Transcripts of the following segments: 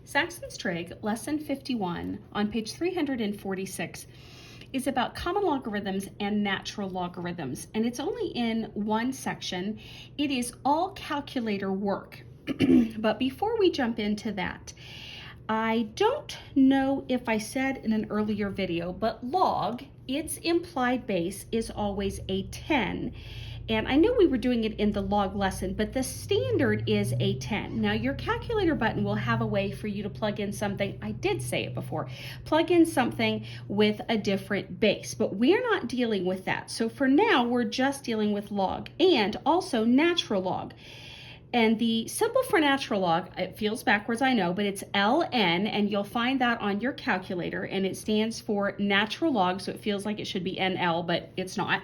Saxon's Trig, lesson 51, on page 346, is about common logarithms and natural logarithms, and it's only in one section. It is all calculator work. But before we jump into that, I don't know if I said in an earlier video, but log, its implied base is always a 10. And I know we were doing it in the log lesson, but the standard is a 10. Now your calculator button will have a way for you to plug in something, I did say it before, plug in something with a different base, but we're not dealing with that. So for now, we're just dealing with log and also natural log. And the symbol for natural log, it feels backwards, I know, but it's ln, and you'll find that on your calculator, and it stands for natural log, so it feels like it should be NL, but it's not.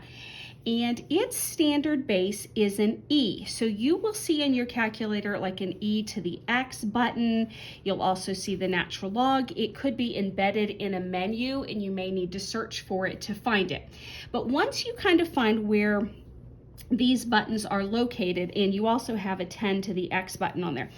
And its standard base is an E. So you will see in your calculator like an E to the X button. You'll also see the natural log. It could be embedded in a menu and you may need to search for it to find it. But once you kind of find where these buttons are located, and you also have a 10 to the X button on there.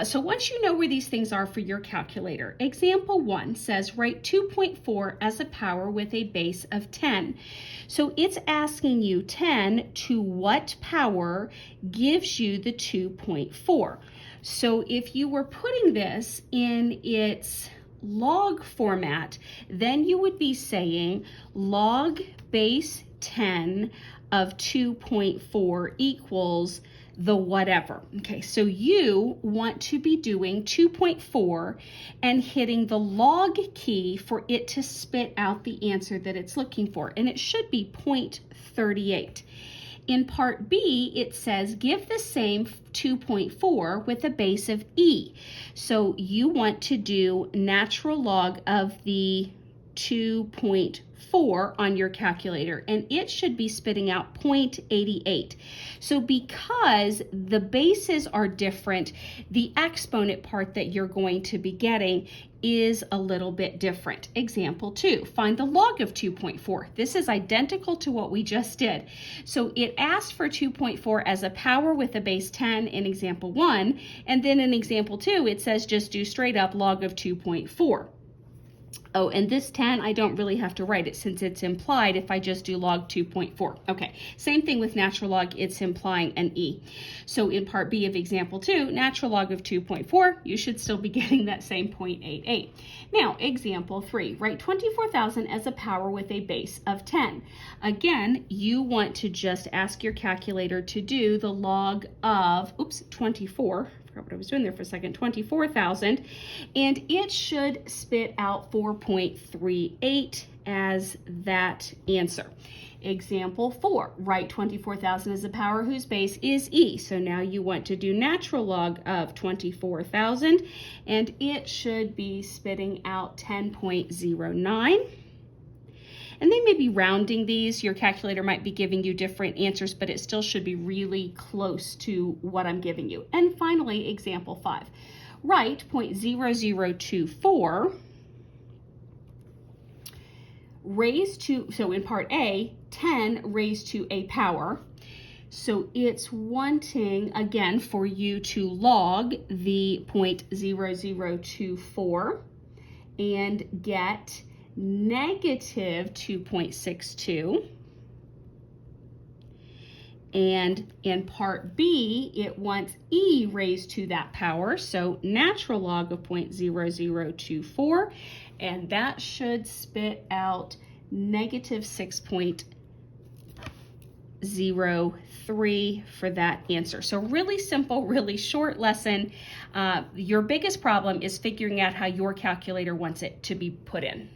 So once you know where these things are for your calculator, example 1 says write 2.4 as a power with a base of 10. So it's asking you 10 to what power gives you the 2.4. So if you were putting this in its log format, then you would be saying log base 10 of 2.4 equals the whatever. Okay, so you want to be doing 2.4 and hitting the log key for it to spit out the answer that it's looking for, and it should be 0.38. In part B, it says give the same 2.4 with a base of E. So you want to do natural log of the 2.4 on your calculator, and it should be spitting out 0.88. So because the bases are different, the exponent part that you're going to be getting is a little bit different. Example 2, find the log of 2.4. This is identical to what we just did. So it asked for 2.4 as a power with a base 10 in example 1, and then in example 2, it says just do straight up log of 2.4. Oh, and this 10, I don't really have to write it since it's implied if I just do log 2.4. Okay, same thing with natural log, it's implying an E. So in part B of example 2, natural log of 2.4, you should still be getting that same 0.88. Now, example 3, write 24,000 as a power with a base of 10. Again, you want to just ask your calculator to do the log of, 24, what I was doing there for a second, 24,000, and it should spit out 4.38 as that answer. Example 4, write 24,000 as a power whose base is E. So now you want to do natural log of 24,000, and it should be spitting out 10.09. And they may be rounding these. Your calculator might be giving you different answers, but it still should be really close to what I'm giving you. And finally, example 5. Write 0.0024 raised to, so in part A, 10 raised to a power. So it's wanting, again, for you to log the 0.0024 and get negative 2.62, and in part B it wants E raised to that power, so natural log of 0.0024, and that should spit out negative 6.03 for that answer. So really simple, really short lesson. Your biggest problem is figuring out how your calculator wants it to be put in.